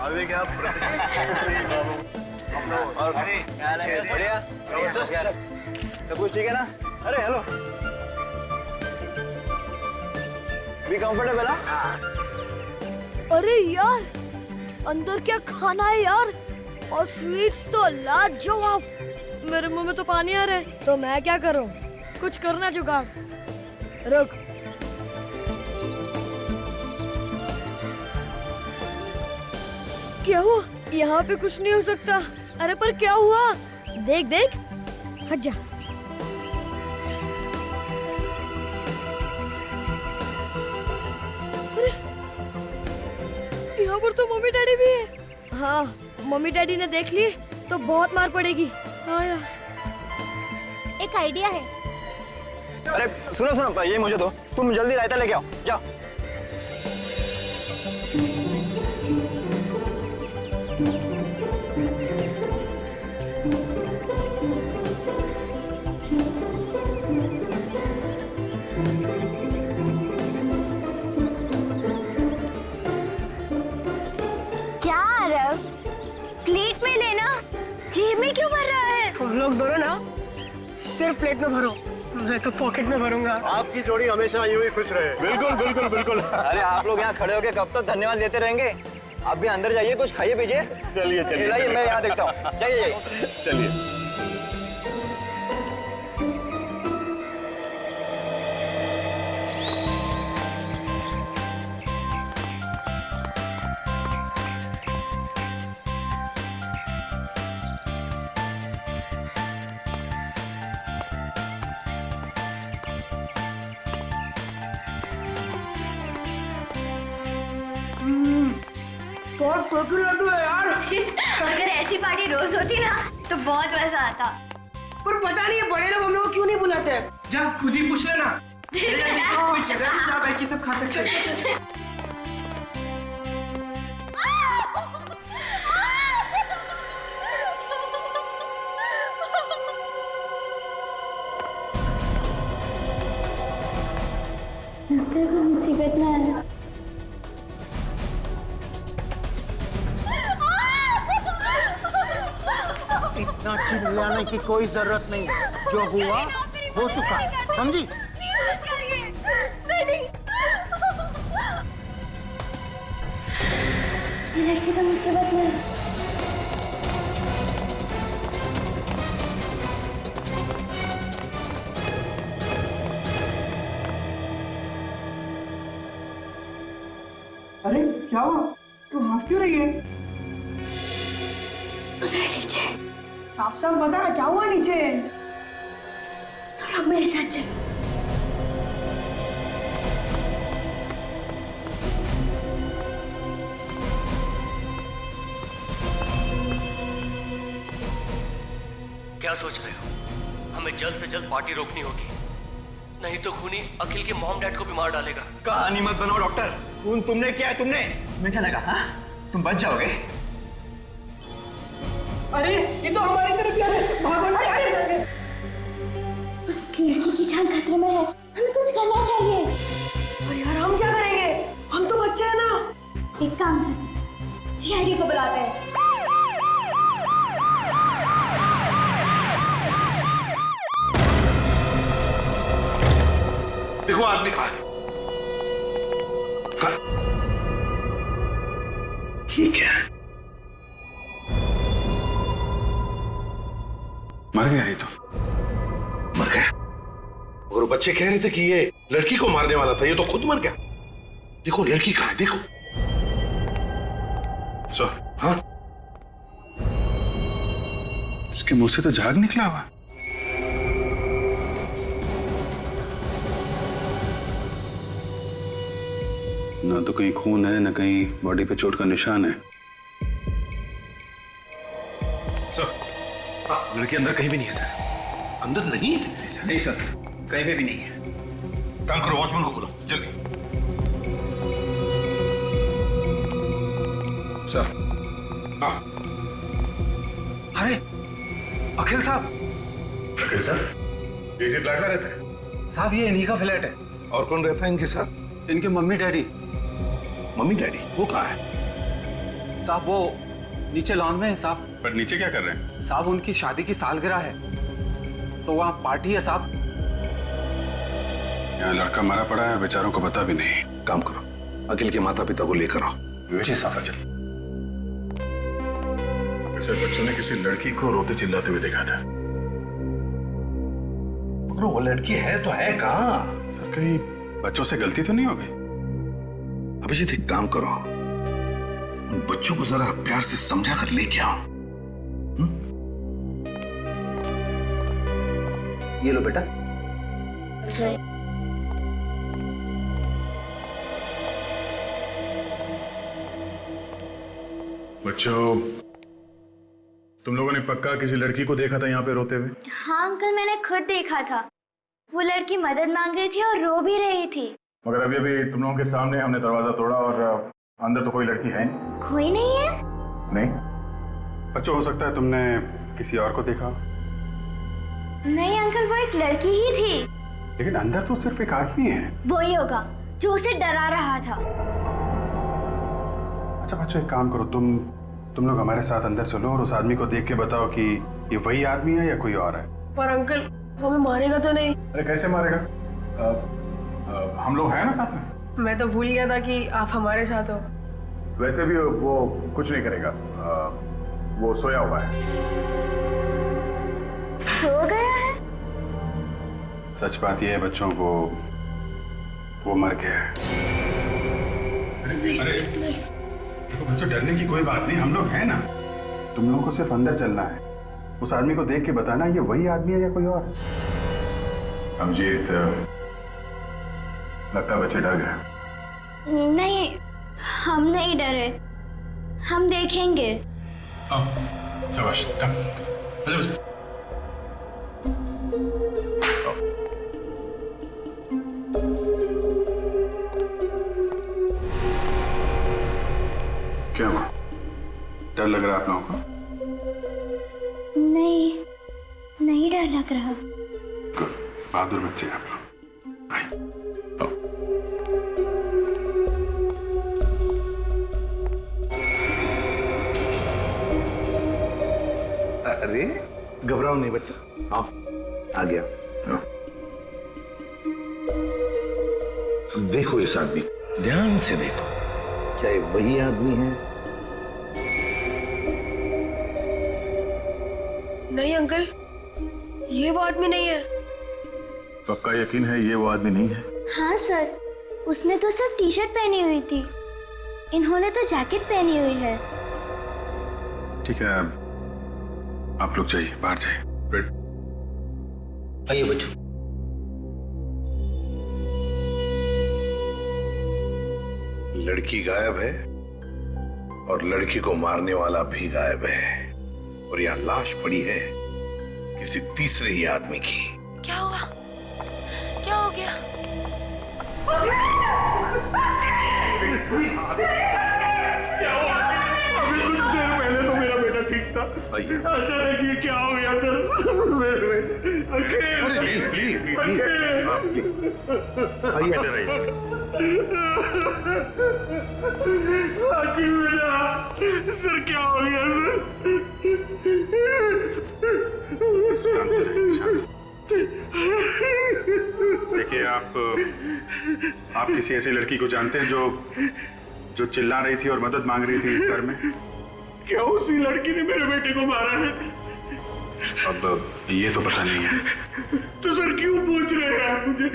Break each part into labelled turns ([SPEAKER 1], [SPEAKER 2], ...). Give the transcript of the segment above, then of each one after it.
[SPEAKER 1] अभी क्या और बढ़िया सब कुछ ठीक है ना? अरे हेलो, भी कंफर्टेबल?
[SPEAKER 2] अरे यार, अंदर क्या खाना है यार, और स्वीट्स तो लाजवाब। मेरे मुंह में तो पानी आ रहा है, तो मैं क्या करूं? कुछ करना जुगाड़। रुक, क्या हुआ? यहाँ पे कुछ नहीं हो सकता। अरे पर क्या हुआ? देख देख, हट जा। अरे यहाँ पर तो मम्मी डैडी भी है। हाँ, मम्मी डैडी ने देख ली तो बहुत मार पड़ेगी। हाँ यार,
[SPEAKER 3] एक आइडिया है।
[SPEAKER 1] अरे सुनो सुनो, ये मुझे दो, तुम जल्दी रायता लेके आओ, जाओ।
[SPEAKER 3] क्या आरव, प्लेट में लेना, जेब में क्यों भर रहा है?
[SPEAKER 4] तुम लोग दोनों ना सिर्फ प्लेट में भरो, मैं तो पॉकेट में भरूंगा।
[SPEAKER 1] आपकी जोड़ी हमेशा यूं ही खुश रहे। बिल्कुल बिल्कुल बिल्कुल। अरे आप लोग यहाँ खड़े होके कब तक धन्यवाद देते रहेंगे? आप भी अंदर जाइए, कुछ खाइए पीजिए। चलिए चलिए, लाइए, मैं यहाँ देखता हूँ। जाइए जाइए, चलिए।
[SPEAKER 4] बहुत परफेक्ट लड्डू है यार।
[SPEAKER 3] अगर ऐसी पार्टी रोज होती ना तो बहुत मजा आता।
[SPEAKER 4] पर पता नहीं ये बड़े लोग हम लोग को क्यों नहीं बुलाते? जा खुद ही पूछ लेना। बाकी सब खा सकते हैं।
[SPEAKER 3] मुसीबत में आना।
[SPEAKER 5] इतना चिल्लाने की कोई जरूरत नहीं, जो हुआ हो चुका, समझी?
[SPEAKER 3] ये लड़की तो मुसीबत में है।
[SPEAKER 4] अरे क्या हुआ? तू हंस क्यों रही है?
[SPEAKER 3] उधर नीचे।
[SPEAKER 4] साफ साफ बता, क्या हुआ नीचे?
[SPEAKER 3] तुम लोग मेरे साथ चलो।
[SPEAKER 6] क्या सोच रहे हो? हमें जल्द से जल्द पार्टी रोकनी होगी, नहीं तो खूनी अखिल के मॉम डैड को भी मार डालेगा।
[SPEAKER 1] कहानी मत बनाओ डॉक्टर। खून तुमने किया है, तुमने। तुम्हें क्या लगा? हाँ, तुम बच जाओगे?
[SPEAKER 4] अरे ये तो हमारी तरफ है, भागो ना यार।
[SPEAKER 3] उस लड़की की जान खतरे में है, हमें कुछ करना चाहिए।
[SPEAKER 4] और यार हम क्या करेंगे? हम तो बच्चे हैं ना।
[SPEAKER 3] एक काम करते, सीआईडी को बुलाते हैं।
[SPEAKER 7] देखो आदमी कहाँ है? हाँ। ये क्या है? मर गया ये तो। मर गया? और बच्चे कह रहे थे कि ये लड़की को मारने वाला था, ये तो खुद मर गया। देखो लड़की कहाँ है, देखो। सर, हाँ? इसके मुंह से तो झाग निकला हुआ। ना तो कहीं खून है, ना कहीं बॉडी पे चोट का निशान है।
[SPEAKER 8] सर, लड़की अंदर कहीं भी नहीं है सर।
[SPEAKER 7] अंदर नहीं है?
[SPEAKER 8] नहीं सर, कहीं पे भी नहीं है।
[SPEAKER 7] काम करो, वॉचमैन को बुलाओ जल्दी।
[SPEAKER 8] सर।
[SPEAKER 7] हाँ।
[SPEAKER 8] अरे अखिल साहब।
[SPEAKER 7] अखिल सर, इसी फ्लैट में रहते हैं?
[SPEAKER 8] साहब ये इन्हीं का फ्लैट है।
[SPEAKER 7] और कौन रहता है इनके साथ?
[SPEAKER 8] इनके मम्मी डैडी।
[SPEAKER 7] मम्मी डैडी वो कहाँ है?
[SPEAKER 9] साहब वो नीचे लॉन में है साहब।
[SPEAKER 8] पर नीचे क्या कर रहे हैं?
[SPEAKER 9] साहब उनकी शादी की सालगिरह है तो वहाँ पार्टी है साहब।
[SPEAKER 8] यहाँ लड़का मरा पड़ा है, बेचारों को पता भी नहीं।
[SPEAKER 7] काम करो, अखिल के माता पिता को लेकर आओ।
[SPEAKER 8] जी साहब। वैसे बच्चों ने किसी लड़की को रोते चिल्लाते हुए देखा था।
[SPEAKER 7] मगर वो लड़की है तो है कहाँ?
[SPEAKER 8] सर कहीं बच्चों से गलती तो नहीं हो गई?
[SPEAKER 7] अभिजीत एक काम करो, उन बच्चों को जरा प्यार से समझा कर लेके आओ।
[SPEAKER 1] ये लो बेटा।
[SPEAKER 8] बच्चों, तुम लोगों ने पक्का किसी लड़की को देखा था यहाँ पे रोते हुए?
[SPEAKER 3] हाँ अंकल, मैंने खुद देखा था। वो लड़की मदद मांग रही थी और रो भी रही थी।
[SPEAKER 8] मगर अभी अभी तुम लोगों के सामने हमने दरवाजा तोड़ा और अंदर तो कोई लड़की है नहीं।
[SPEAKER 3] कोई नहीं है?
[SPEAKER 8] नहीं बच्चों, हो सकता है तुमने किसी और को देखा।
[SPEAKER 3] नहीं अंकल, वो एक लड़की ही थी।
[SPEAKER 8] लेकिन अंदर तो सिर्फ एक आदमी है।
[SPEAKER 3] वही होगा जो उसे डरा रहा था।
[SPEAKER 8] अच्छा बच्चों, एक काम करो, तुम लोग हमारे साथ अंदर चलो और उस आदमी को देख के बताओ कि ये वही आदमी है या कोई और है।
[SPEAKER 4] पर अंकल हमें मारेगा तो नहीं?
[SPEAKER 8] अरे कैसे मारेगा? हम लोग हैं ना साथ में।
[SPEAKER 4] मैं तो भूल गया था कि आप हमारे साथ हो।
[SPEAKER 8] वैसे भी वो कुछ नहीं करेगा, वो सोया हुआ है।
[SPEAKER 3] सो गया है?
[SPEAKER 8] सच बात यह है बच्चों, वो मर गया है। अरे देखो बच्चों, डरने की कोई बात नहीं, हम लोग हैं ना। तुम लोगों को सिर्फ अंदर चलना है, उस आदमी को देख के बताना ये वही आदमी है या कोई और। अभिजीत, लगता है बच्चे डर गए।
[SPEAKER 3] नहीं, हम नहीं डरे, हम देखेंगे।
[SPEAKER 8] शाबाश, क्या हुआ? डर लग रहा है आप लोगों को?
[SPEAKER 3] नहीं, नहीं डर लग रहा।
[SPEAKER 8] गुड, बहादुर बच्चे आप लोग। आइए, आओ।
[SPEAKER 7] अरे घबराओ नहीं बच्चा, आओ, आ गया। देखो इस आदमी, ध्यान से देखो, क्या ये वही आदमी है?
[SPEAKER 4] नहीं अंकल, ये वो आदमी नहीं है।
[SPEAKER 8] पक्का यकीन है ये वो आदमी नहीं है?
[SPEAKER 3] हाँ सर, उसने तो सिर्फ टी शर्ट पहनी हुई थी, इन्होंने तो जैकेट पहनी हुई है।
[SPEAKER 8] ठीक है, आप लोग जाइए, बाहर जाइए।
[SPEAKER 1] आइए बच्चों।
[SPEAKER 7] लड़की गायब है और लड़की को मारने वाला भी गायब है, और यहाँ लाश पड़ी है किसी तीसरे ही आदमी की।
[SPEAKER 2] क्या हुआ? क्या हो गया?
[SPEAKER 8] पहले तो मेरा बेटा ठीक था, अचानक ये क्या हो गया सर? प्लीज प्लीज सर, क्या हो गया सर? देखिए, आप किसी ऐसी लड़की को जानते हैं जो चिल्ला रही थी और मदद मांग रही थी इस घर में? क्या उसी लड़की ने मेरे बेटे को मारा है? अब ये तो पता नहीं है। तो सर क्यों पूछ रहे हैं आप मुझे?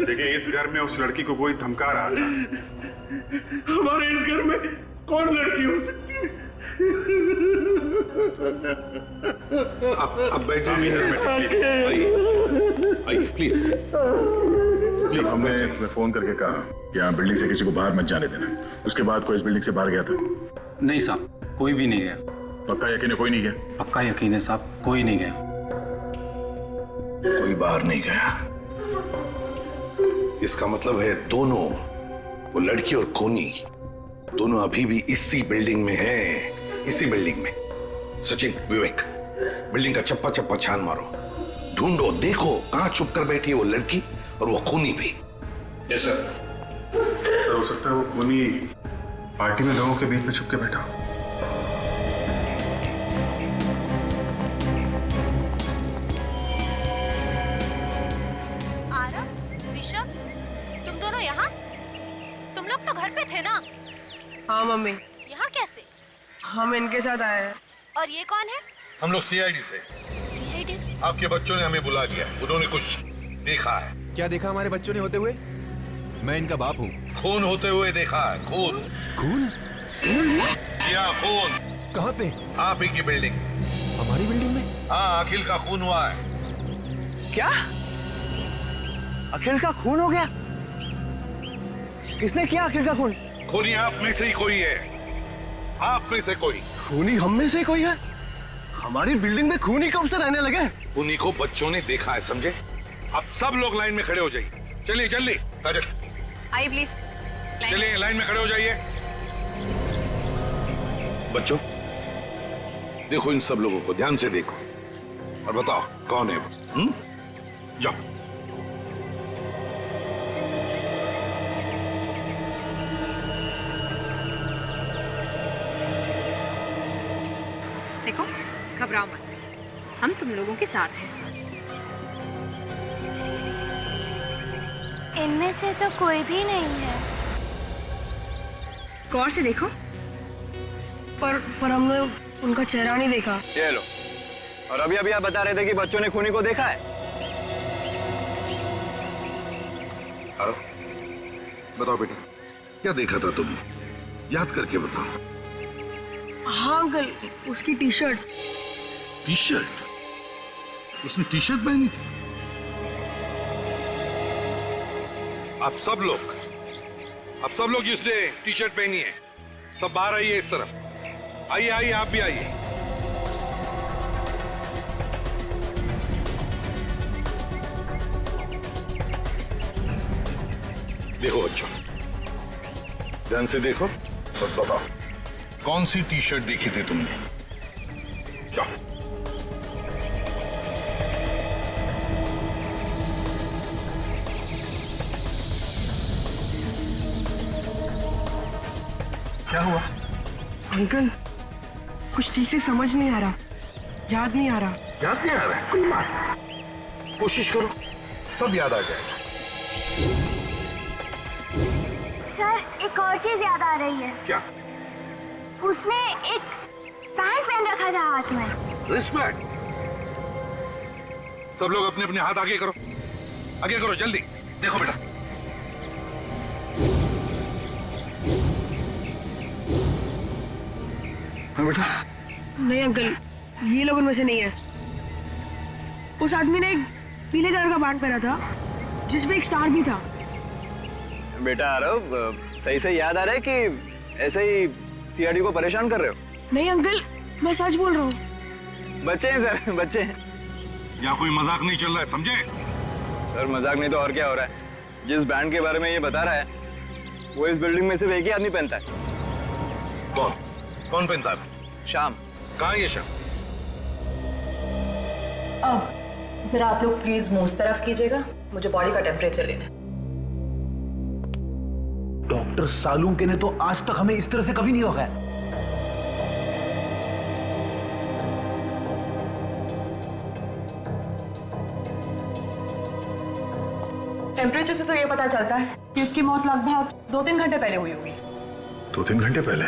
[SPEAKER 8] देखिए, इस घर में उस लड़की को कोई धमका रहा था। हमारे इस घर में कौन लड़की हो सकती है?
[SPEAKER 7] अब बैठिए, प्लीज।
[SPEAKER 8] जब हमने फोन करके कहा कि यहाँ बिल्डिंग से किसी को बाहर मत जाने देना, उसके बाद कोई इस बिल्डिंग से बाहर गया था?
[SPEAKER 9] नहीं साहब, कोई भी नहीं गया।
[SPEAKER 8] पक्का यकीन है कोई नहीं गया?
[SPEAKER 9] पक्का यकीन है साहब, कोई नहीं गया।
[SPEAKER 7] कोई बाहर नहीं गया, इसका मतलब है दोनों, वो लड़की और कोनी, दोनों अभी भी इसी बिल्डिंग में हैं, इसी बिल्डिंग में। सचिन, विवेक, बिल्डिंग का चप्पा चप्पा छान मारो, ढूंढो, देखो कहां छुप कर बैठी है वो लड़की और वो खूनी भी।
[SPEAKER 8] Yes sir. सर, हो सकता है वो खूनी पार्टी में लोगों के बीच में छुप के बैठा हूं।
[SPEAKER 10] आरव, ऋषभ, तुम दोनों यहाँ? तुम लोग तो घर पे थे ना?
[SPEAKER 4] हाँ मम्मी,
[SPEAKER 10] यहाँ कैसे?
[SPEAKER 4] हम इनके साथ आए हैं।
[SPEAKER 10] और ये कौन है?
[SPEAKER 7] हम लोग सीआईडी से।
[SPEAKER 10] सीआईडी?
[SPEAKER 7] आपके बच्चों ने हमें बुला लिया, उन्होंने कुछ देखा है।
[SPEAKER 11] क्या देखा हमारे बच्चों ने होते हुए? मैं इनका बाप हूँ।
[SPEAKER 7] खून होते हुए देखा है, खून।
[SPEAKER 11] खून?
[SPEAKER 7] क्या खून?
[SPEAKER 11] कहाँ पे?
[SPEAKER 7] आप ही की बिल्डिंग।
[SPEAKER 11] हमारी बिल्डिंग में?
[SPEAKER 7] हाँ, अखिल का खून हुआ है।
[SPEAKER 1] क्या? अखिल का खून हो गया? किसने किया अखिल का खून?
[SPEAKER 7] खूनी आप में से ही कोई है, आप में से कोई।
[SPEAKER 1] खूनी हम में से कोई है? हमारी बिल्डिंग में खूनी कब से रहने लगे?
[SPEAKER 7] खूनी को बच्चों ने देखा है, समझे? अब सब लोग लाइन में खड़े हो जाइए। चलिए जल्दी, काजल
[SPEAKER 10] आइए प्लीज।
[SPEAKER 7] चलिए लाइन में खड़े हो जाइए। बच्चों देखो इन सब लोगों को, ध्यान से देखो और बताओ कौन है वो। जाओ।
[SPEAKER 10] देखो, घबराओ मत, हम तुम लोगों के साथ हैं।
[SPEAKER 3] इनमें से तो कोई भी नहीं है।
[SPEAKER 10] गौर से देखो।
[SPEAKER 4] पर हमने उनका चेहरा नहीं देखा।
[SPEAKER 1] ये लो। और अभी अभी आप बता रहे थे कि बच्चों ने खूनी को देखा है।
[SPEAKER 7] बताओ बेटा, क्या देखा था तुमने? याद करके बताओ।
[SPEAKER 4] हाँ अंकल, उसकी टी शर्ट।
[SPEAKER 7] T shirt? उसने टी शर्ट पहनी थी? आप सब लोग जिसने टी शर्ट पहनी है, सब बाहर आइए इस तरफ। आइए आइए, आप भी आइए। देखो बच्चों, ध्यान से देखो और बताओ कौन सी टी शर्ट देखी थी तुमने? जाओ।
[SPEAKER 8] क्या हुआ?
[SPEAKER 4] अंकल, कुछ ठीक से समझ नहीं आ रहा, याद नहीं आ रहा।
[SPEAKER 7] याद नहीं आ रहा है? कोई बात नहीं, कोशिश करो, सब याद आ जाएगा।
[SPEAKER 3] सर, एक और चीज याद आ रही है।
[SPEAKER 7] क्या?
[SPEAKER 3] उसने एक बैंड पहन रखा था हाथ में।
[SPEAKER 7] रिस्पेक्ट। सब लोग अपने अपने हाथ आगे करो, आगे करो जल्दी। देखो बेटा, हाँ बेटा।
[SPEAKER 4] नहीं अंकल, ये लोग उनमें से नहीं है। उस आदमी ने एक पीले कलर का बैंड पहना था जिसमें एक स्टार भी था।
[SPEAKER 1] बेटा आरव, सही से याद आ रहा है कि ऐसे ही सीआईडी को परेशान कर रहे हो?
[SPEAKER 4] नहीं अंकल, मैं सच बोल रहा हूँ।
[SPEAKER 1] बच्चे हैं सर, बच्चे हैं।
[SPEAKER 7] यहाँ कोई मजाक नहीं चल रहा है, समझे?
[SPEAKER 1] सर मजाक नहीं तो और क्या हो रहा है? जिस बैंड के बारे में ये बता रहा है, वो इस बिल्डिंग में सिर्फ एक ही आदमी पहनता है।
[SPEAKER 7] कौन पहनता है?
[SPEAKER 1] शाम।
[SPEAKER 7] कहाँ है ये शाम?
[SPEAKER 12] अब जरा आप लोग प्लीज मुंह उस तरफ कीजिएगा, मुझे बॉडी का टेम्परेचर लेना है।
[SPEAKER 9] डॉक्टर सालुंके ने तो आज तक हमें इस तरह से कभी नहीं भगाया।
[SPEAKER 12] टेम्परेचर से तो ये पता चलता है कि उसकी मौत लगभग 2-3 घंटे पहले हुई होगी।
[SPEAKER 8] 2-3 घंटे पहले?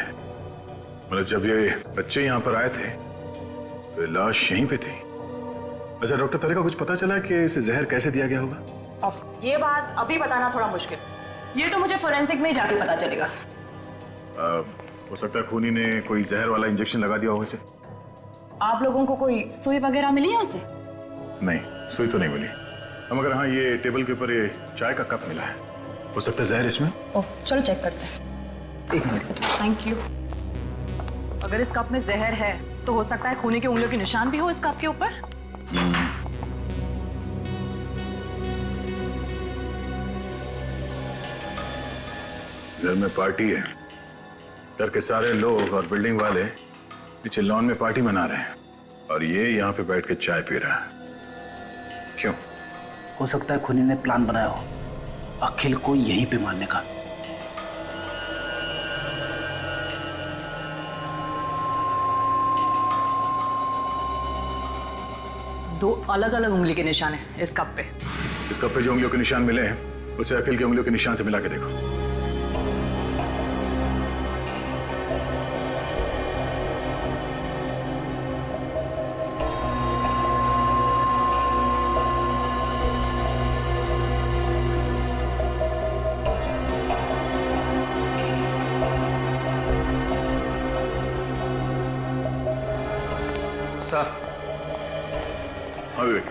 [SPEAKER 8] मतलब जब ये बच्चे यहाँ पर आए थे तो लाश यहीं पे थी। अच्छा डॉक्टर, तेरे का कुछ पता चला कि इसे जहर कैसे दिया गया होगा?
[SPEAKER 12] अब ये बात अभी बताना थोड़ा मुश्किल, ये तो मुझे फोरेंसिक में ही जाके पता चलेगा।
[SPEAKER 8] हो सकता है खूनी ने कोई जहर वाला इंजेक्शन लगा दिया होगा इसे।
[SPEAKER 12] आप लोगों को कोई सुई वगैरह मिली है उसे?
[SPEAKER 8] नहीं, सुई तो नहीं मिली। मगर हाँ, ये टेबल के ऊपर ये चाय का कप मिला है, हो सकता है जहर इसमें।
[SPEAKER 12] ओह, चलो चेक करते हैं। 1 मिनट। Thank you. अगर इस कप में जहर है तो हो सकता है खूनी की उंगलियों के निशान भी हो इस कप के ऊपर।
[SPEAKER 8] घर में पार्टी है, घर के सारे लोग और बिल्डिंग वाले नीचे लॉन में पार्टी मना रहे हैं और ये यहाँ पे बैठ के चाय पी रहा है। क्यों?
[SPEAKER 9] हो सकता है खूनी ने प्लान बनाया हो अखिल को यहीं पे मारने का।
[SPEAKER 12] 2 अलग-अलग उंगली के निशान हैं इस कप पे।
[SPEAKER 8] इस कप पे जो उंगलियों के निशान मिले हैं उसे अखिल की उंगलियों के निशान से मिला के देखो। हाँ विवेक,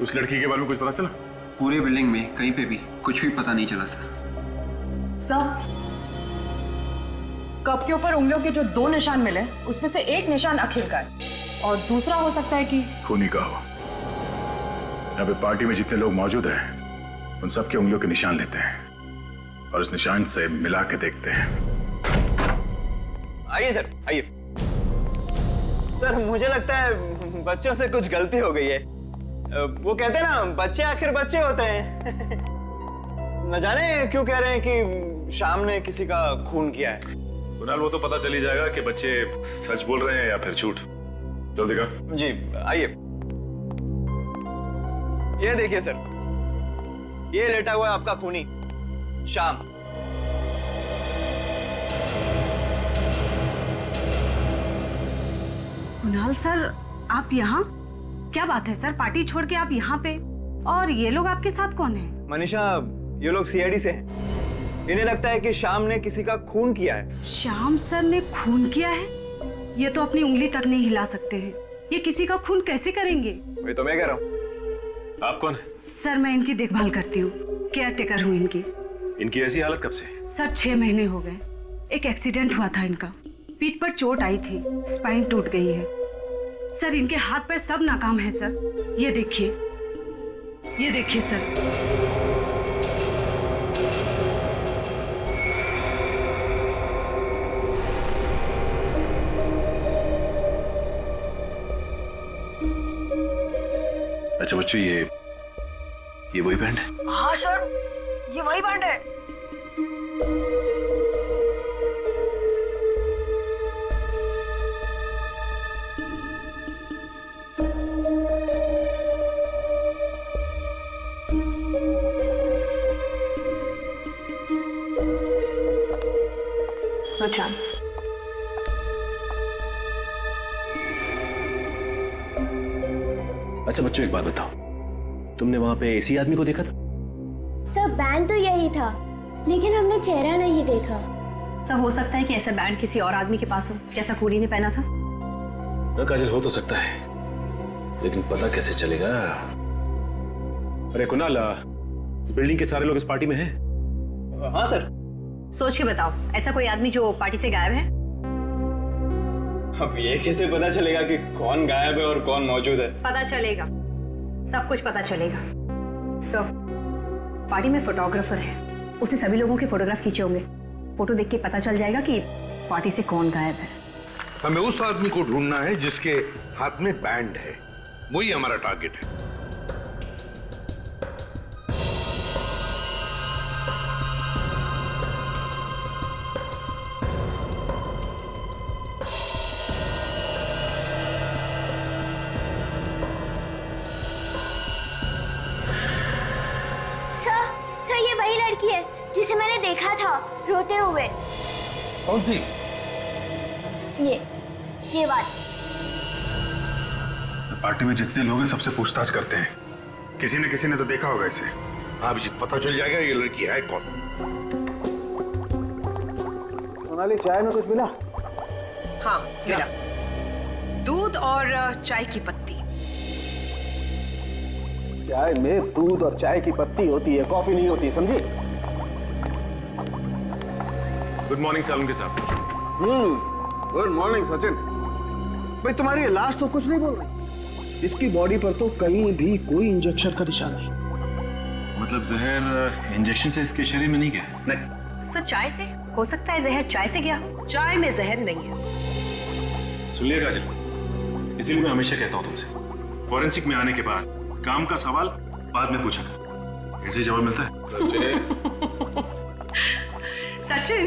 [SPEAKER 8] उस लड़की के बारे में कुछ पता चला?
[SPEAKER 9] पूरी बिल्डिंग में कहीं पे भी कुछ भी पता नहीं चला सर।
[SPEAKER 12] सर, कप के ऊपर उंगलियों के जो 2 निशान मिले उसमें से एक निशान अखिल का है और दूसरा हो सकता है कि
[SPEAKER 8] खूनी का हो। यहाँ पे पार्टी में जितने लोग मौजूद हैं उन सबके उंगलियों के निशान लेते हैं और उस निशान से मिला के देखते हैं।
[SPEAKER 1] आइए सर, आइए। सर मुझे लगता है बच्चों से कुछ गलती हो गई है। वो कहते हैं ना, बच्चे आखिर बच्चे होते हैं। न जाने क्यों कह रहे हैं कि शाम ने किसी का खून किया है।
[SPEAKER 8] कुणाल, वो तो पता चली जाएगा कि बच्चे सच बोल रहे हैं या फिर झूठ। जल्दी कर।
[SPEAKER 1] जी आइए। ये देखिए सर, ये लेटा हुआ है आपका खूनी शाम।
[SPEAKER 13] कुणाल सर, आप यहाँ? क्या बात है सर, पार्टी छोड़ के आप यहाँ पे? और ये लोग आपके साथ कौन है?
[SPEAKER 1] मनीषा, ये लोग सीआईडी से हैं। इन्हें लगता है कि शाम ने किसी का खून किया है।
[SPEAKER 13] श्याम सर ने खून किया है? ये तो अपनी उंगली तक नहीं हिला सकते हैं। ये किसी का खून कैसे करेंगे?
[SPEAKER 1] वही तो मैं कह रहा हूँ।
[SPEAKER 8] आप कौन है?
[SPEAKER 13] सर मैं इनकी देखभाल करती हूँ, केयर टेकर हूँ इनकी।
[SPEAKER 8] इनकी ऐसी हालत कब से?
[SPEAKER 13] सर 6 महीने हो गए। एक एक्सीडेंट हुआ था इनका, पीठ पर चोट आई थी, स्पाइन टूट गई है। सर इनके हाथ पैर सब नाकाम है सर। ये देखिए, ये देखिए सर।
[SPEAKER 8] अच्छा बच्चों, ये वही बैंड है?
[SPEAKER 4] हाँ सर, ये वही बैंड है।
[SPEAKER 13] No chance.
[SPEAKER 6] अच्छा बच्चों, एक बात बताओ, तुमने वहां पे इसी आदमी को देखा था?
[SPEAKER 3] सर बैंड तो यही था, लेकिन हमने चेहरा नहीं देखा।
[SPEAKER 13] सर हो सकता है कि ऐसा बैंड किसी और आदमी के पास हो, जैसा खूनी ने पहना था।
[SPEAKER 6] न काजल, हो तो सकता है, लेकिन पता कैसे चलेगा? अरे कुणाल, इस बिल्डिंग के सारे लोग इस पार्टी में हैं?
[SPEAKER 1] हाँ सर।
[SPEAKER 13] सोच के बताओ, ऐसा कोई आदमी जो पार्टी से गायब है?
[SPEAKER 1] अब ये कैसे पता चलेगा कि कौन गायब है और कौन मौजूद है?
[SPEAKER 13] पता चलेगा, सब कुछ पता चलेगा। सर, पार्टी में फोटोग्राफर है, उसने सभी लोगों के फोटोग्राफ खींचे होंगे। फोटो देख के पता चल जाएगा कि पार्टी से कौन गायब है।
[SPEAKER 7] हमें उस आदमी को ढूंढना है जिसके हाथ में बैंड है, वही हमारा टारगेट है।
[SPEAKER 3] सर ये वही लड़की है जिसे मैंने देखा था रोते हुए।
[SPEAKER 7] कौन सी?
[SPEAKER 3] ये बात।
[SPEAKER 8] पार्टी में जितने लोग हैं सबसे पूछताछ करते हैं, किसी ने तो देखा होगा इसे।
[SPEAKER 7] हाँ अभिजीत, पता चल जाएगा ये लड़की है कौन।
[SPEAKER 5] सोनाली, चाय में कुछ मिला?
[SPEAKER 14] हाँ मिला, दूध और चाय की पत्ती।
[SPEAKER 5] चाय में दूध और चाय की पत्ती होती है, कॉफी नहीं होती, समझी?
[SPEAKER 8] गुड मॉर्निंग सालुंके साहब।
[SPEAKER 5] Good morning Sachin. भाई तुम्हारी लाश तो कुछ नहीं बोल रही। इसकी बॉडी पर तो कहीं भी कोई इंजेक्शन का निशान नहीं।
[SPEAKER 8] मतलब जहर इंजेक्शन से इसके शरीर में नहीं गया?
[SPEAKER 13] नहीं। सर चाय से हो सकता है, जहर चाय से गया हो।
[SPEAKER 14] चाय में जहर नहीं है।
[SPEAKER 8] सुनिए काजल, इसीलिए मैं हमेशा कहता हूँ तुमसे, फॉरेंसिक में आने के बाद काम का सवाल बाद में पूछा कर। ऐसे ही जवाब मिलता है।
[SPEAKER 13] सचिन,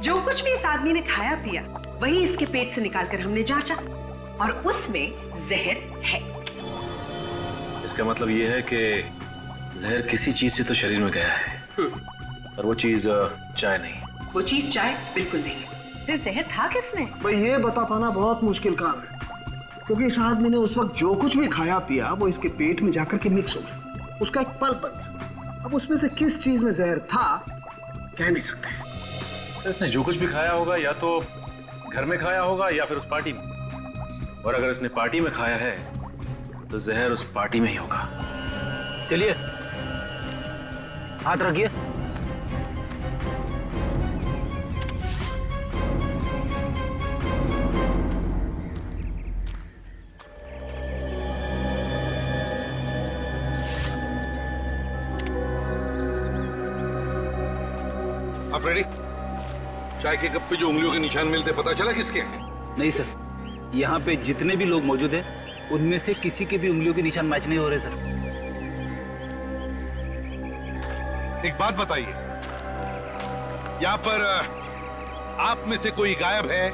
[SPEAKER 13] जो कुछ भी इस आदमी ने खाया पिया वही इसके पेट से निकालकर हमने जांचा और उसमें जहर है।
[SPEAKER 6] इसका मतलब ये है कि जहर किसी चीज से तो शरीर में गया है, और वो चीज चाय नहीं।
[SPEAKER 14] वो चीज चाय बिल्कुल नहीं है।
[SPEAKER 12] फिर जहर था किसमें?
[SPEAKER 5] भाई ये बता पाना बहुत मुश्किल काम है, क्योंकि इस आदमी ने उस वक्त जो कुछ भी खाया पिया वो इसके पेट में जाकर के मिक्स हो गया, उसका एक पल्प बन गया। अब उसमें से किस चीज में जहर था कह नहीं सकते।
[SPEAKER 6] सर इसने जो कुछ भी खाया होगा या तो घर में खाया होगा या फिर उस पार्टी में, और अगर इसने पार्टी में खाया है तो जहर उस पार्टी में ही होगा।
[SPEAKER 1] चलिए हाथ रखिए।
[SPEAKER 7] आप रेडी? चाय के कप पे जो उंगलियों के निशान मिलते पता चला किसके हैं?
[SPEAKER 9] नहीं सर, यहाँ पे जितने भी लोग मौजूद हैं उनमें से किसी के भी उंगलियों के निशान मैच नहीं हो रहे सर।
[SPEAKER 7] एक बात बताइए, यहाँ पर आप में से कोई गायब है?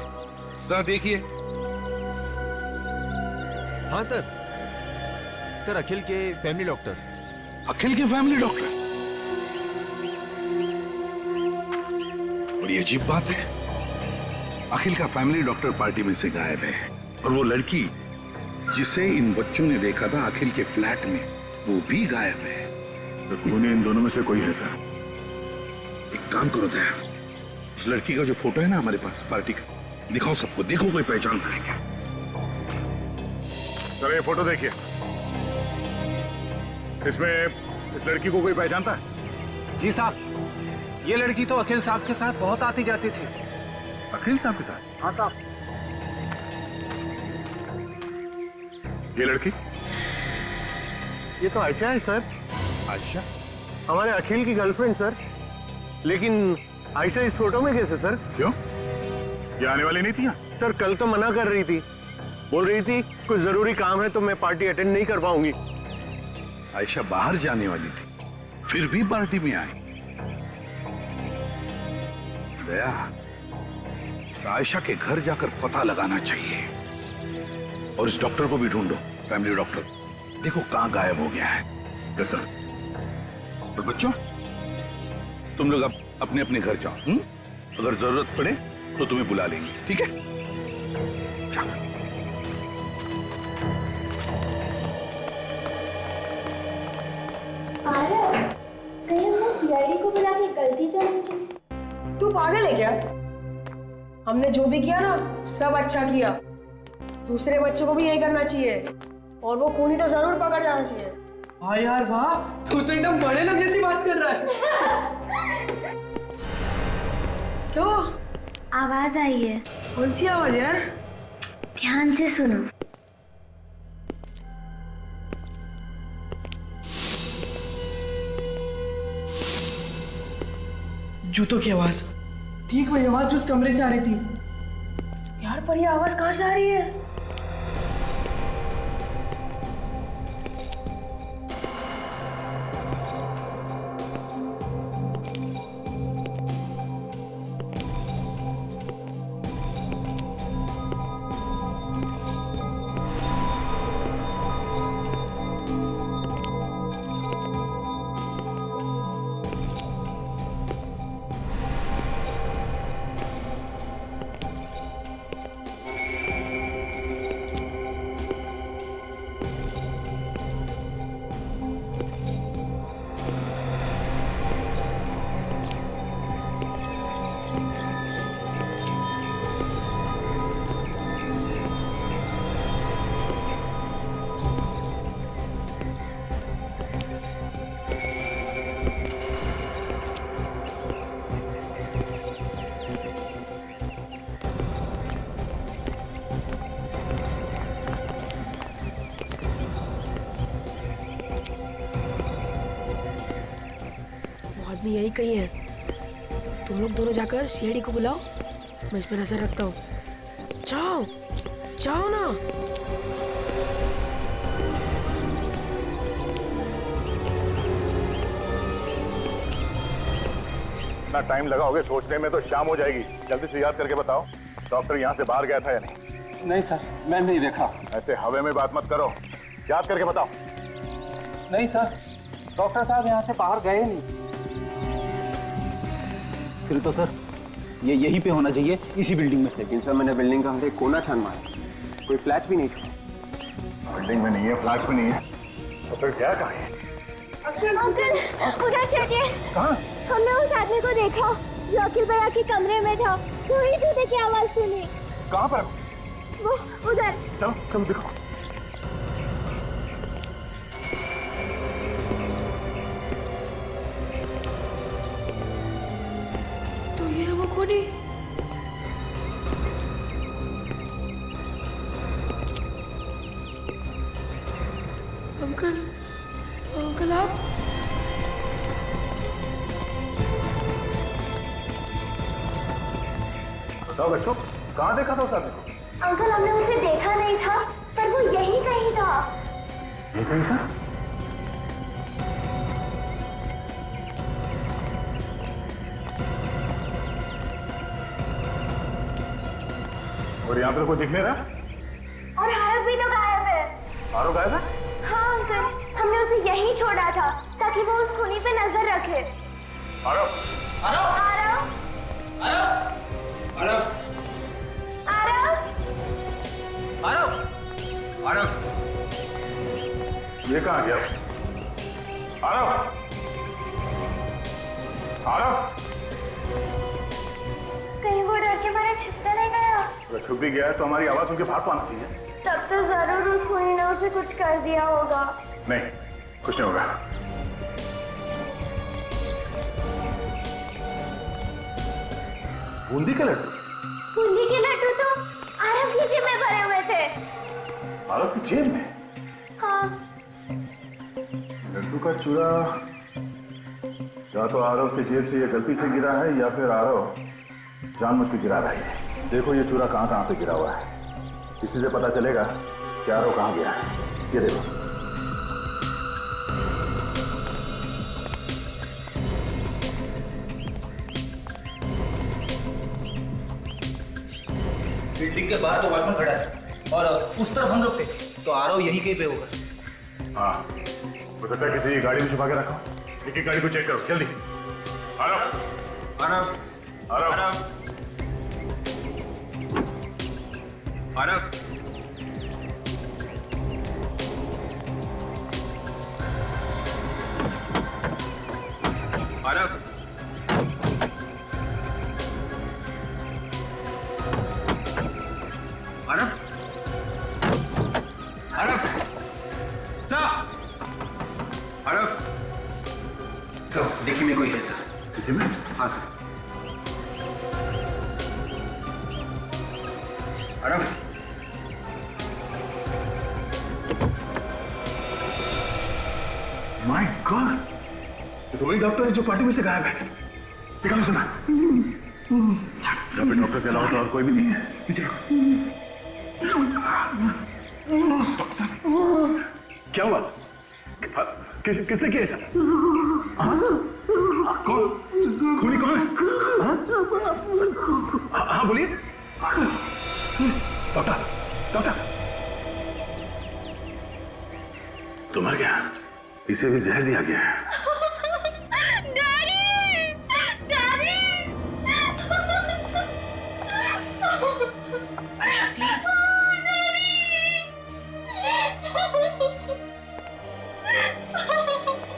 [SPEAKER 7] जरा देखिए।
[SPEAKER 11] हाँ सर, सर अखिल के फैमिली डॉक्टर।
[SPEAKER 7] अखिल के फैमिली डॉक्टर? बड़ी अजीब बात है, अखिल का फैमिली डॉक्टर पार्टी में से गायब है, और वो लड़की जिसे इन बच्चों ने देखा था अखिल के फ्लैट में, वो भी गायब है।
[SPEAKER 8] तो खूनी इन दोनों में से कोई है सर।
[SPEAKER 7] एक काम करो दया, उस लड़की का जो फोटो है ना हमारे पास पार्टी का, दिखाओ सबको, देखो कोई पहचान करेंगे।
[SPEAKER 8] सर ये फोटो देखिए, इसमें इस लड़की को कोई पहचानता है?
[SPEAKER 9] जी साहब, ये लड़की तो अखिल साहब के साथ बहुत आती जाती थी।
[SPEAKER 8] अखिल साहब के साथ?
[SPEAKER 9] हाँ साहब।
[SPEAKER 8] ये लड़की?
[SPEAKER 5] ये तो आयशा है सर।
[SPEAKER 8] आयशा?
[SPEAKER 5] हमारे अखिल की गर्लफ्रेंड सर। लेकिन आयशा इस फोटो में कैसे सर?
[SPEAKER 8] क्यों, ये आने वाली नहीं थी यहाँ?
[SPEAKER 5] सर कल तो मना कर रही थी, बोल रही थी कुछ जरूरी काम है तो मैं पार्टी अटेंड नहीं कर पाऊंगी।
[SPEAKER 7] आयशा बाहर जाने वाली थी, फिर भी पार्टी में आई। दया, इस आयशा के घर जाकर पता लगाना चाहिए, और इस डॉक्टर को भी ढूंढो, फैमिली डॉक्टर। देखो कहां गायब हो गया है। कैसा? और बच्चों, तुम लोग अब अपने अपने घर जाओ। अगर जरूरत पड़े तो तुम्हें बुला लेंगे, ठीक है? चलो।
[SPEAKER 3] कहीं हमने सीआईडी को बुला के गलती तो नहीं की?
[SPEAKER 4] तू पागल है क्या? हमने जो भी किया ना सब अच्छा किया। दूसरे बच्चों को भी यही करना चाहिए, और वो खूनी तो जरूर पकड़ जाना चाहिए।
[SPEAKER 15] हाँ यार वाह, तू तो एकदम बड़े लोग जैसी बात कर रहा है।
[SPEAKER 4] क्यों?
[SPEAKER 3] आवाज आई है।
[SPEAKER 4] कौन सी आवाज यार?
[SPEAKER 3] ध्यान से सुनो।
[SPEAKER 15] जूतों की आवाज, ठीक वही आवाज जो उस कमरे से आ रही थी।
[SPEAKER 4] यार पर ये आवाज कहाँ से आ रही है? आदमी यही कहीं है। तुम लोग दोनों जाकर सीआईडी को बुलाओ, मैं इस पर नजर रखता हूँ। जाओ जाओ ना।
[SPEAKER 8] इतना टाइम लगाओगे सोचने में तो शाम हो जाएगी। जल्दी से याद करके बताओ, डॉक्टर यहाँ से बाहर गया था या नहीं?
[SPEAKER 9] नहीं सर, मैं नहीं देखा।
[SPEAKER 8] ऐसे हवे में बात मत करो, याद करके बताओ।
[SPEAKER 9] नहीं सर, डॉक्टर साहब यहाँ से बाहर गए नहीं। फिर तो सर ये यहीं पे होना चाहिए, इसी बिल्डिंग में।
[SPEAKER 1] लेकिन सर मैंने बिल्डिंग का हर एक कोना छान मारा, कोई फ्लैट भी नहीं था।
[SPEAKER 7] बिल्डिंग में नहीं है, फ्लैट में नहीं है, तो फिर क्या करें?
[SPEAKER 3] अंकल उधर चलिए।
[SPEAKER 7] कहाँ?
[SPEAKER 3] हमने उस आदमी को देखा जो अखिल भैया के कमरे में था। वही जूते की आवाज सुनी।
[SPEAKER 7] कहाँ पर?
[SPEAKER 3] वो उधर।
[SPEAKER 7] चलो चलो देखो।
[SPEAKER 2] तो ये है वो खूनी। अंकल आप?
[SPEAKER 7] बताओ बच्चों, कहाँ देखा था उस आदमी को?
[SPEAKER 3] अंकल हमने उसे देखा नहीं था, पर वो यही कहीं था।
[SPEAKER 7] ये कहीं था? और यहाँ पर कोई दिख नहीं रहा?
[SPEAKER 3] और हारव भी तो गायब है।
[SPEAKER 7] आरो गायब है?
[SPEAKER 3] हाँ अंकल, हमने उसे यहीं छोड़ा था ताकि वो उस खूनी पे नजर रखे।
[SPEAKER 7] आरो,
[SPEAKER 3] आरव, आरव,
[SPEAKER 9] आरव,
[SPEAKER 3] आरव,
[SPEAKER 9] आरव,
[SPEAKER 7] ये कहाँ गया? आरो, आरो,
[SPEAKER 3] कहीं वो डर के मारे छिपता नहीं गया?
[SPEAKER 7] अगर छुप भी गया है तो हमारी आवाज उनके बाहर तो आना चाहिए।
[SPEAKER 3] तब तो जरूर उस खूनी ने उसे कुछ कर दिया होगा।
[SPEAKER 7] नहीं, कुछ नहीं होगा। बूंदी के लड्डू?
[SPEAKER 3] बूंदी के लड्डू तो आरव की जेब में भरे हुए थे।
[SPEAKER 7] आरो की जेब में?
[SPEAKER 3] हाँ।
[SPEAKER 7] लड्डू का चूरा या तो आरव की जेब से ये गलती से गिरा है या फिर आरव जानबूझ के गिरा रहा है। देखो ये चूरा कहाँ कहाँ पे गिरा हुआ है, इसी से पता चलेगा कि आरव कहाँ गया है। ये देखो।
[SPEAKER 9] बिल्डिंग के बाहर तो वॉचमैन खड़ा है और उस तरफ हम लोग थे, तो आरव यहीं कहीं पे होगा।
[SPEAKER 7] हाँ, हो सकता है किसी गाड़ी में छुपा के रखा। एक एक गाड़ी को चेक करो जल्दी। आरव,
[SPEAKER 9] आरव,
[SPEAKER 7] आरव,
[SPEAKER 9] आरव, आरव, आरव, आरव, आरव, स्टॉप, आरव। तो देखिए में कोई है सर।
[SPEAKER 7] देखिए में?
[SPEAKER 9] हाँ सर। आरव,
[SPEAKER 7] माय गॉड, ये तो वही डॉक्टर है जो पार्टी में से गायब है। निकालो सुना। सब डॉक्टर के अलावा तो और कोई भी नहीं है। डॉक्टर साहब, क्या हुआ? किसने किया सर? कौन? खूनी कौन है? हाँ बोलिए। डॉक्टर, डॉक्टर, तो मर गया, इसे भी जहर दिया गया है।
[SPEAKER 12] प्लीज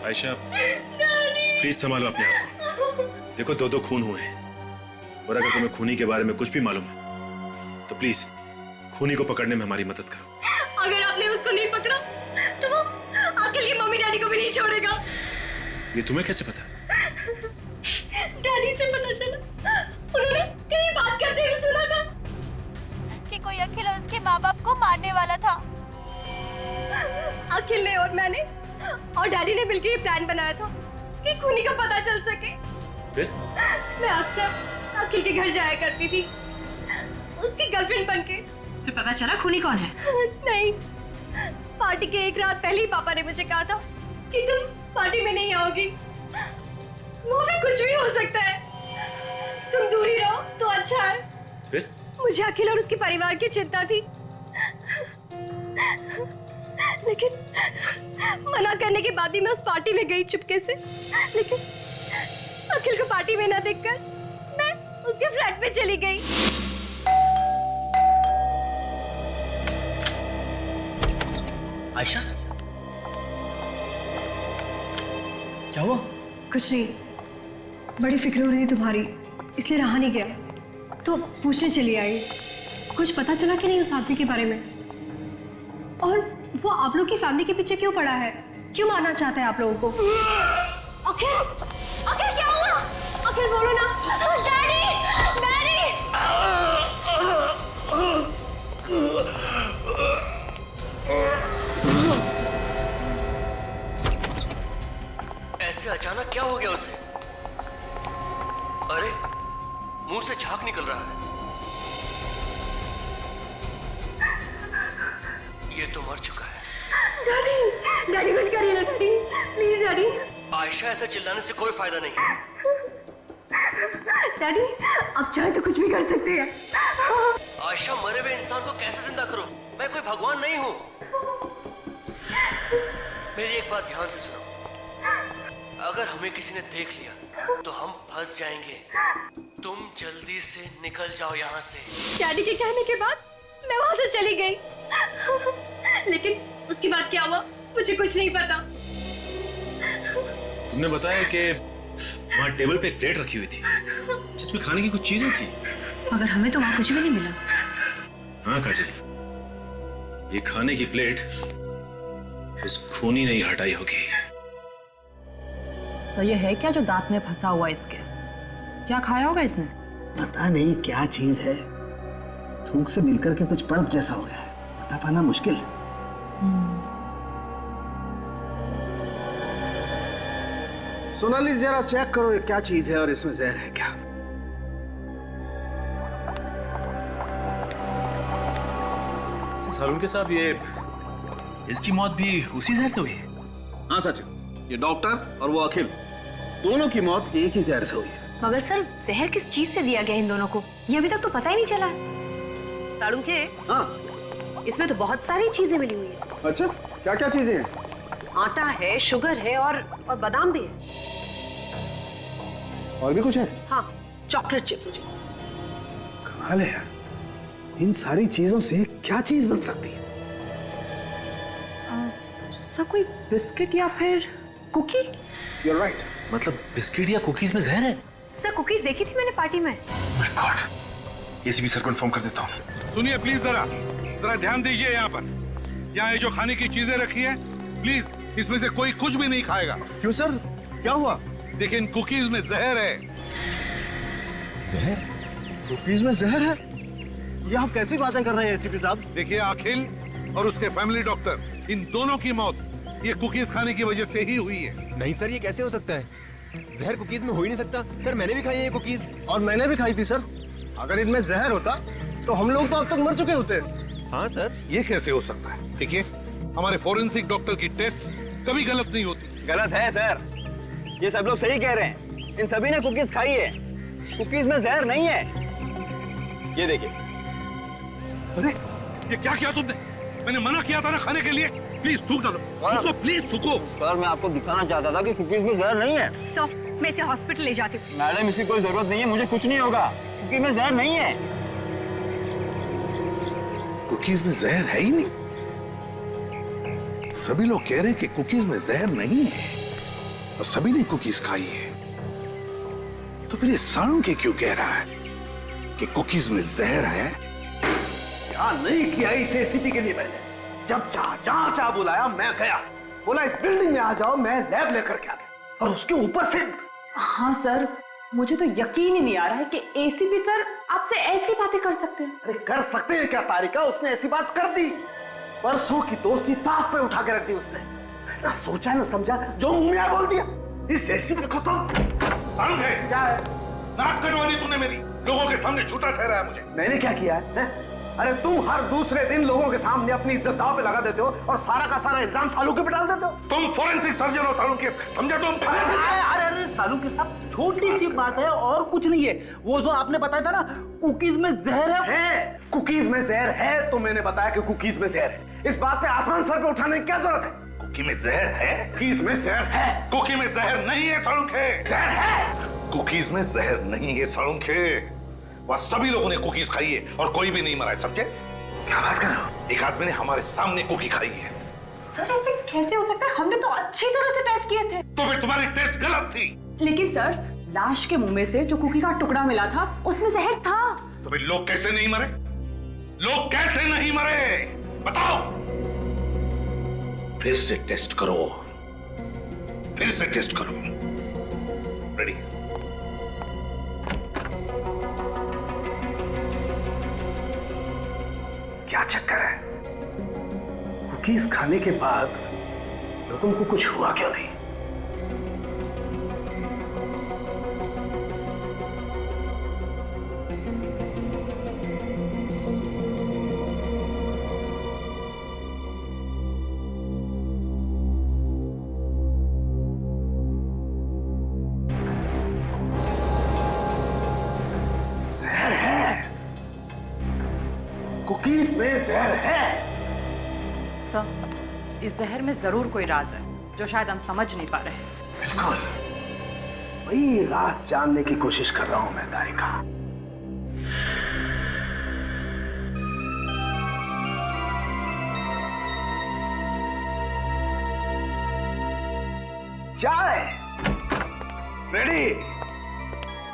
[SPEAKER 6] आयशा, प्लीज संभालो अपने आप को। देखो दो खून हुए हैं, और अगर तुम्हें खूनी के बारे में कुछ भी मालूम है तो प्लीज खूनी को पकड़ने में हमारी मदद करो।
[SPEAKER 2] अगर आपने उसको नहीं पकड़ा तो वो अखिल की मम्मी डैडी को भी नहीं छोड़ेगा।
[SPEAKER 6] ये तुम्हें कैसे पता?
[SPEAKER 2] डैडी से पता चला, उन्होंने कहीं बात करते हुए सुना था
[SPEAKER 10] कि कोई अखिल और उसके माँ बाप को मारने वाला था।
[SPEAKER 2] अखिल ने और मैंने और डैडी ने मिलकर ये प्लान बनाया था कि खूनी का पता चल सके।
[SPEAKER 6] फिर?
[SPEAKER 2] मैं अक्सर अखिल के घर जाया करती थी, उसकी गर्लफ्रेंड बनके।
[SPEAKER 13] फिर पता चला खूनी कौन है?
[SPEAKER 2] नहीं, पार्टी के एक रात पहले ही पापा ने मुझे कहा था कि तुम पार्टी में नहीं आओगी। वो भी कुछ भी हो सकता है, तुम दूर ही रहो तो अच्छा है।
[SPEAKER 6] फिर?
[SPEAKER 2] मुझे अखिल और उसके परिवार की चिंता थी, लेकिन मना करने के बाद भी मैं उस पार्टी में गई चुपके से। लेकिन अखिल को पार्टी में ना देखकर मैं उसके फ्लैट पे चली गई।
[SPEAKER 15] आयशा, क्या हुआ?
[SPEAKER 2] कुछ नहीं, बड़ी फिक्र हो रही थी तुम्हारी, इसलिए रहा नहीं गया, तो पूछने चली आई। कुछ पता चला कि नहीं उस आदमी के बारे में? और वो आप लोग की फैमिली के पीछे क्यों पड़ा है? क्यों मारना चाहता है आप लोगों को? अखिल, अखिल क्या हुआ? अखिल बोलो ना। Daddy, daddy.
[SPEAKER 16] ऐसे अचानक क्या हो गया उसे? अरे मुंह से झाग निकल रहा है। ये तो मर चुका है।
[SPEAKER 2] डैडी, डैडी कुछ करिए ना डैडी, प्लीज डैडी।
[SPEAKER 16] आयशा, ऐसा चिल्लाने से कोई फायदा नहीं है।
[SPEAKER 2] डैडी आप चाहे तो कुछ भी कर सकते हैं।
[SPEAKER 16] आयशा, मरे हुए इंसान को कैसे जिंदा करूं? मैं कोई भगवान नहीं हूं। मेरी एक बात ध्यान से सुनो, अगर हमें किसी ने देख लिया तो हम फंस जाएंगे। तुम जल्दी से निकल जाओ यहाँ से।
[SPEAKER 2] डैडी के कहने के बाद मैं वहां से चली गई। लेकिन उसके बाद क्या हुआ मुझे कुछ नहीं पता।
[SPEAKER 6] तुमने बताया कि वहाँ टेबल पे एक प्लेट रखी हुई थी जिसमें खाने की कुछ चीजें थी,
[SPEAKER 13] मगर हमें तो वहाँ कुछ भी नहीं मिला।
[SPEAKER 6] हाँ काजल, ये खाने की प्लेट उस खूनी ने ही हटाई होगी।
[SPEAKER 12] सर ये है क्या जो दांत में फंसा हुआ है इसके? क्या खाया होगा इसने?
[SPEAKER 5] पता नहीं क्या चीज है, थूक से मिलकर के कुछ पल्प जैसा हो गया है, बता पाना मुश्किल। सोनाली जरा चेक करो ये क्या चीज है और इसमें जहर है क्या।
[SPEAKER 6] सालुंके साहब, ये इसकी मौत भी उसी जहर से हुई है?
[SPEAKER 5] हाँ सचिन, ये डॉक्टर और वो अखिल दोनों की मौत एक ही जहर से हुई है।
[SPEAKER 3] मगर सर जहर किस चीज से दिया गया इन दोनों को, ये अभी तक तो पता ही नहीं चला है।
[SPEAKER 14] सालुंके,
[SPEAKER 5] हाँ
[SPEAKER 14] इसमें तो बहुत सारी चीजें मिली हुई है।
[SPEAKER 5] अच्छा, क्या क्या चीजें हैं?
[SPEAKER 14] आटा है, शुगर है और बादाम भी है।
[SPEAKER 5] और भी कुछ है?
[SPEAKER 14] हाँ, चॉकलेट चिप।
[SPEAKER 5] कमाल है यार, इन सारी चीजों से क्या चीज बन सकती है?
[SPEAKER 12] सर कोई बिस्किट या फिर कुकी?
[SPEAKER 5] You're right.
[SPEAKER 6] मतलब बिस्किट या कुकीज में जहर है?
[SPEAKER 3] सर कुकीज देखी थी मैंने पार्टी में।
[SPEAKER 6] My God, एसीपी सर को इन्फॉर्म कर देता हूँ।
[SPEAKER 8] सुनिए प्लीज, जरा ध्यान दीजिए। यहाँ पर यहाँ ये जो खाने की चीजें रखी है, प्लीज इसमें से कोई कुछ भी नहीं खाएगा।
[SPEAKER 5] क्यों सर, क्या हुआ?
[SPEAKER 8] देखिए इन कुकीज में जहर है।
[SPEAKER 5] जहर? कुकीज में जहर है? ये आप कैसी बातें कर रहे हैं एसीपी साहब?
[SPEAKER 8] देखिए अखिल और उसके फैमिली डॉक्टर, इन दोनों की मौत ये कुकीज खाने की वजह से ही हुई है।
[SPEAKER 11] नहीं सर, ये कैसे हो सकता है? जहर कुकीज में हो ही नहीं सकता। सर मैंने भी खाई है ये कुकीज।
[SPEAKER 5] और मैंने भी खाई थी सर। अगर इनमें जहर होता तो हम लोग तो अब तक मर चुके होते।
[SPEAKER 11] हाँ सर।
[SPEAKER 8] ये कैसे हो सकता है? देखिए हमारे फोरेंसिक डॉक्टर की टेस्ट कभी गलत नहीं होती।
[SPEAKER 1] गलत है सर, ये सब लोग सही कह रहे हैं। इन सभी ने कुकीज खाई है, कुकीज में जहर नहीं है। ये देखिए।
[SPEAKER 8] अरे ये क्या किया तुमने? मैंने मना किया था ना खाने के लिए। प्लीज थूक दो, प्लीज थूको।
[SPEAKER 1] सर मैं आपको दिखाना चाहता था कि कुकीज में जहर नहीं है।
[SPEAKER 3] सो मैं इसे हॉस्पिटल ले जाती हूँ।
[SPEAKER 1] मैडम इसकी कोई जरूरत नहीं है, मुझे कुछ नहीं होगा, कुकीज में जहर नहीं है।
[SPEAKER 7] कुकीज में जहर है ही नहीं। सभी लोग कह रहे हैं कि कुकीज में जहर नहीं है और सभी ने कुकीज खाई है। तो फिर ये सालुंके क्यों कह रहा है कि कुकीज में जहर है?
[SPEAKER 5] क्या नहीं किया इस एसीपी के लिए मैंने। जब चाह जहां चाह बुलाया मैं गया, बोला इस बिल्डिंग में आ जाओ, मैं लैब लेकर के आ गया। और उसके ऊपर से
[SPEAKER 12] हाँ सर, मुझे तो यकीन ही नहीं आ रहा है कि एसीपी सर आपसे ऐसी बातें कर सकते हैं।
[SPEAKER 5] अरे कर सकते हैं क्या तारिका, उसने ऐसी बात कर दी। परसों की दोस्ती ताक पे उठा के रख दी उसने। ना सोचा ना समझा, जो मुंह में आया बोल दिया। इस एसीपी को तो
[SPEAKER 8] क्या है? नाक कटवा दी तूने मेरी, लोगों के सामने झूठा ठहराया मुझे।
[SPEAKER 5] मैंने क्या किया है? अरे तुम हर दूसरे दिन लोगों के सामने अपनी इज्जत दांव पे लगा देते हो और सारा का सारा इल्जाम सालू के पे डाल देते हो।
[SPEAKER 7] तुम फोरेंसिक सर्जन हो सालू के, समझे तुम?
[SPEAKER 9] अरे सालू के साथ छोटी सी बात है और कुछ नहीं है। वो जो आपने बताया था ना कुकीज में जहर है।
[SPEAKER 5] कुकीज में जहर है तो मैंने बताया कि कुकीज में जहर है। इस बात पे आसमान सर पे उठाने की क्या जरूरत है?
[SPEAKER 7] कुकी में जहर है?
[SPEAKER 5] कुकीज में जहर है।
[SPEAKER 7] कुकी में जहर नहीं है सालू के।
[SPEAKER 5] जहर है।
[SPEAKER 7] कुकीज में जहर नहीं है सालू के। वह सभी लोगों ने कुकीज खाई है और कोई भी नहीं मरा है, समझे? क्या बात कर रहे हो? एक आदमी ने हमारे सामने कुकी खाई है।
[SPEAKER 12] सर ऐसे कैसे हो सकता है? हमने तो अच्छी तरह से टेस्ट किए थे।
[SPEAKER 7] तो फिर तुम्हारी टेस्ट गलत थी।
[SPEAKER 12] लेकिन सर लाश के मुंह में से जो कुकी का टुकड़ा मिला था उसमें जहर था।
[SPEAKER 7] तो फिर लोग कैसे नहीं मरे? लोग कैसे नहीं मरे बताओ? फिर से टेस्ट करो, फिर से टेस्ट करो। रेडी?
[SPEAKER 5] क्या चक्कर है? कुकीज खाने के बाद लोगों को कुछ हुआ क्यों नहीं? जहर है, कुकीज में जहर है।
[SPEAKER 12] सर इस जहर में जरूर कोई राज है जो शायद हम समझ नहीं पा रहे हैं।
[SPEAKER 5] बिल्कुल वही राज जानने की कोशिश कर रहा हूं मैं तारिका। चाय रेडी?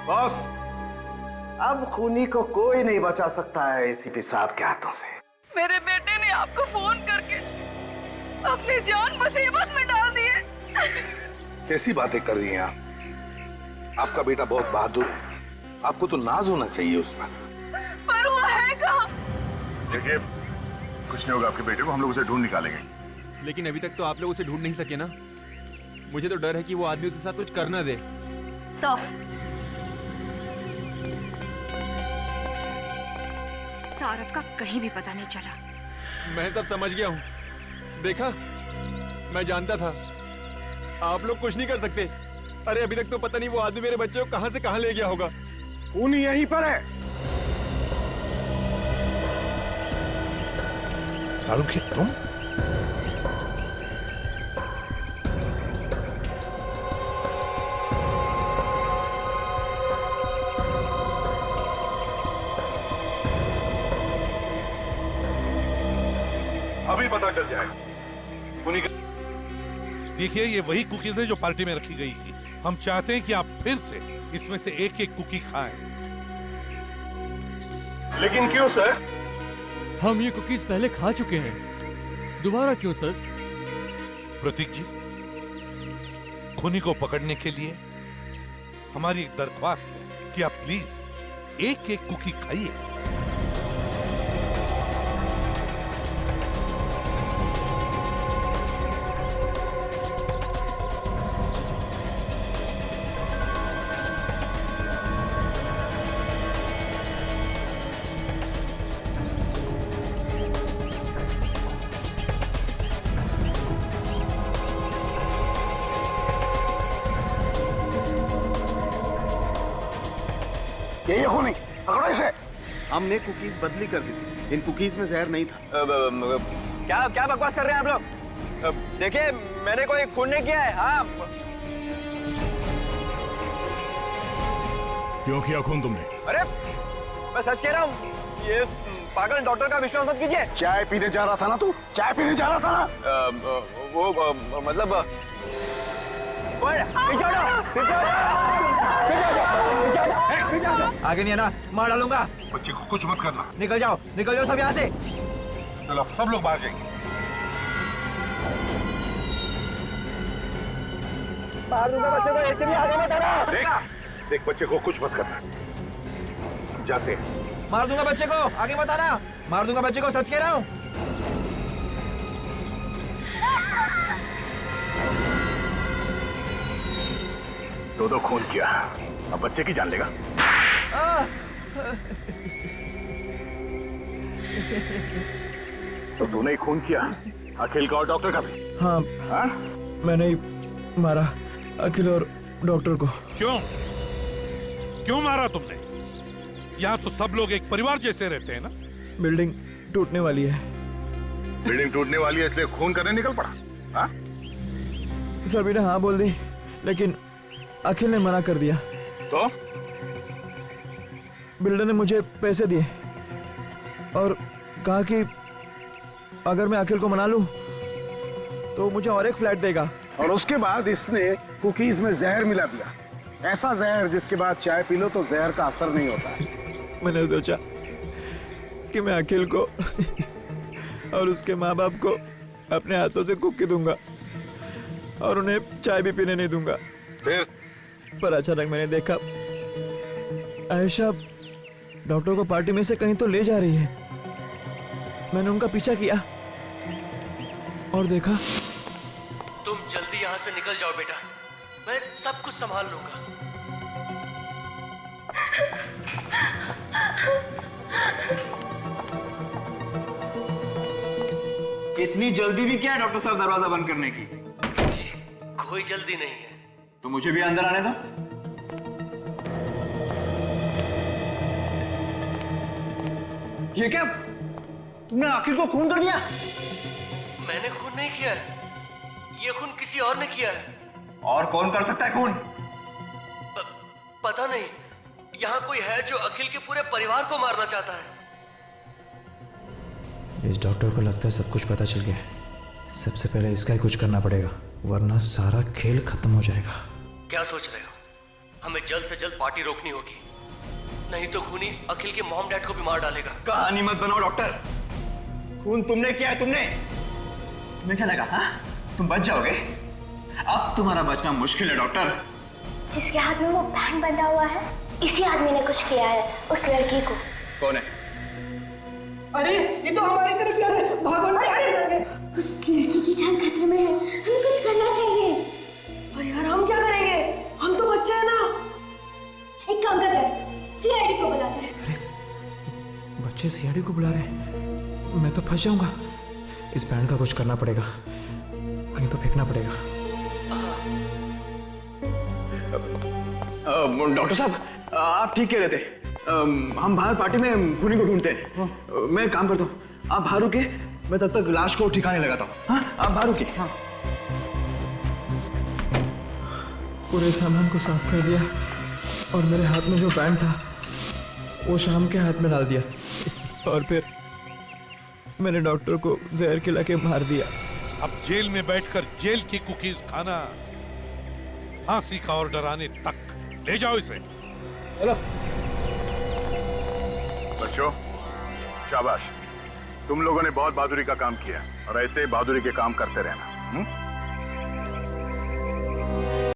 [SPEAKER 5] बॉस अब खूनी को कोई नहीं बचा सकता है एसीपी साहब के हाथों से।
[SPEAKER 12] मेरे बेटे ने आपको फोन करके अपनी जान मुसीबत में डाल दी है।
[SPEAKER 7] कैसी बातें कर रही हैं आप? आपका बेटा बहुत बहादुर है, आपको तो नाज होना चाहिए उस
[SPEAKER 12] पर वो है कहाँ?
[SPEAKER 8] देखिए कुछ नहीं होगा आपके बेटे को, हम लोग उसे ढूंढ निकालेंगे।
[SPEAKER 11] लेकिन अभी तक तो आप लोग उसे ढूंढ नहीं सके ना। मुझे तो डर है कि वो आदमी उसके साथ कुछ कर ना दे।
[SPEAKER 2] सारव का कहीं भी पता नहीं चला।
[SPEAKER 11] मैं सब समझ गया हूँ। देखा, मैं जानता था आप लोग कुछ नहीं कर सकते। अरे अभी तक तो पता नहीं वो आदमी मेरे बच्चे को कहां से कहां ले गया होगा।
[SPEAKER 5] खूनी यहीं पर है।
[SPEAKER 7] सालू की तुम?
[SPEAKER 8] अभी पता चल जाएगा। खूनी का
[SPEAKER 17] देखिए ये वही कुकीज है जो पार्टी में रखी गई थी। हम चाहते हैं कि आप फिर से इसमें से एक एक कुकी खाएं।
[SPEAKER 8] लेकिन क्यों सर?
[SPEAKER 18] हम ये कुकीज पहले खा चुके हैं, दोबारा क्यों सर?
[SPEAKER 17] प्रतीक जी, खूनी को पकड़ने के लिए हमारी एक दरख्वास्त है कि आप प्लीज एक एक कुकी खाइए।
[SPEAKER 5] यही है खूनी, पकड़ो इसे।
[SPEAKER 1] हमने कुकीज बदली कर दी थी, इन कुकीज में जहर नहीं था। क्या क्या बकवास कर रहे हैं आप लोग? देखिए मैंने कोई खून नहीं किया है। हाँ
[SPEAKER 18] क्यों किया खून तुमने?
[SPEAKER 1] अरे मैं सच कह रहा हूँ, ये पागल डॉक्टर का विश्वास मत कीजिए।
[SPEAKER 5] चाय पीने जा रहा था ना तू? चाय पीने जा रहा था ना?
[SPEAKER 1] वो मतलब
[SPEAKER 11] आगे नहीं है ना, मार डालूंगा।
[SPEAKER 8] बच्चे को कुछ मत करना।
[SPEAKER 11] निकल जाओ सब यहाँ से।
[SPEAKER 8] चलो सब लोग बाहर जाएंगे।
[SPEAKER 1] मार दूंगा बच्चे को, एक भी आगे मत आना।
[SPEAKER 7] देख बच्चे को कुछ मत करना। जाते हैं।
[SPEAKER 11] मार दूंगा बच्चे को, आगे मत आना। मार दूंगा बच्चे को, सच कह रहा हूँ।
[SPEAKER 8] दो खून किया, अब बच्चे की जान लेगा। तो तूने ही खून किया अखिल का और डॉक्टर का भी?
[SPEAKER 15] हाँ, मैंने ही मारा अखिल और डॉक्टर को।
[SPEAKER 17] क्यों क्यों मारा तुमने? यहाँ तो सब लोग एक परिवार जैसे रहते हैं ना।
[SPEAKER 15] बिल्डिंग टूटने वाली है।
[SPEAKER 8] बिल्डिंग टूटने वाली है इसलिए खून करने निकल पड़ा? हाँ?
[SPEAKER 15] सभी ने हाँ बोल दी, लेकिन अखिल ने मना कर दिया।
[SPEAKER 8] तो
[SPEAKER 15] बिल्डर ने मुझे पैसे दिए और कहा कि अगर मैं अखिल को मना लूं तो मुझे और एक फ्लैट देगा।
[SPEAKER 5] और उसके बाद इसने कुकीज में जहर मिला दिया, ऐसा जहर जिसके बाद चाय पी लो तो जहर का असर नहीं होता है।
[SPEAKER 15] मैंने सोचा कि मैं अखिल को और उसके माँ बाप को अपने हाथों से कुकी दूंगा और उन्हें चाय भी पीने नहीं दूंगा। पर अचानक मैंने देखा आयशा डॉक्टर को पार्टी में से कहीं तो ले जा रही है। मैंने उनका पीछा किया और देखा।
[SPEAKER 16] तुम जल्दी यहाँ से निकल जाओ बेटा, मैं सब कुछ संभाल लूंगा।
[SPEAKER 1] इतनी जल्दी भी क्या है डॉक्टर साहब दरवाजा बंद करने की?
[SPEAKER 16] जी कोई जल्दी नहीं है।
[SPEAKER 1] तो मुझे भी अंदर आने दो। ये क्या, तुमने अखिल को खून कर दिया?
[SPEAKER 16] मैंने खून नहीं किया है, ये खून किसी और ने किया है।
[SPEAKER 1] और कौन कर सकता है खून?
[SPEAKER 16] पता नहीं, यहाँ कोई है जो अखिल के पूरे परिवार को मारना चाहता है।
[SPEAKER 19] इस डॉक्टर को लगता है सब कुछ पता चल गया है। सबसे पहले इसका ही कुछ करना पड़ेगा, वरना सारा खेल खत्म हो जाएगा।
[SPEAKER 16] क्या सोच रहे हो? हमें जल्द से जल्द पार्टी रोकनी होगी, नहीं तो खूनी अखिल के मॉम डैड को भी मार डालेगा।
[SPEAKER 1] कहानी मत बनाओ डॉक्टर, खून तुमने किया है। तुम्हें क्या लगा हाँ? तुम बच जाओगे? अब तुम्हारा बचना मुश्किल है डॉक्टर।
[SPEAKER 3] जिसके हाथ में वो बैंड बंधा हुआ है, इसी आदमी ने कुछ किया है उस लड़की को।
[SPEAKER 1] कौन है?
[SPEAKER 4] अरे ये तो हमारी तरफ आ रहा है, भागो। अरे
[SPEAKER 3] उस लड़की की जान खतरे में है, हमें कुछ करना चाहिए।
[SPEAKER 4] और यार हम क्या करेंगे? हम तो बच्चे हैं ना।
[SPEAKER 3] एक काम करते हैं, सीआईडी को बुलाते हैं।
[SPEAKER 19] बच्चे सीआईडी को बुला रहे हैं? मैं तो फंस जाऊंगा। इस बैंड का कुछ करना पड़ेगा, कहीं तो फेंकना पड़ेगा।
[SPEAKER 1] डॉक्टर साहब आप ठीक कह रहे थे। हम बाहर पार्टी में खूनी को ढूंढते हैं। मैं एक काम करता हूँ, आप बाहर रुके, मैं तब तक लाश को ठिकाने लगाता हूँ। हाँ आप बाहर रुके। हाँ
[SPEAKER 15] पूरे सामान को साफ कर दिया और मेरे हाथ में जो बैंड था वो शाम के हाथ में डाल दिया और फिर मैंने डॉक्टर को जहर खिला के मार दिया।
[SPEAKER 17] अब जेल में बैठकर जेल की कुकीज खाना, फांसी का ऑर्डर आने तक। ले जाओ इसे।
[SPEAKER 15] हेलो
[SPEAKER 8] बच्चों, शाबाश, तुम लोगों ने बहुत बहादुरी का काम किया और ऐसे ही बहादुरी के काम करते रहना।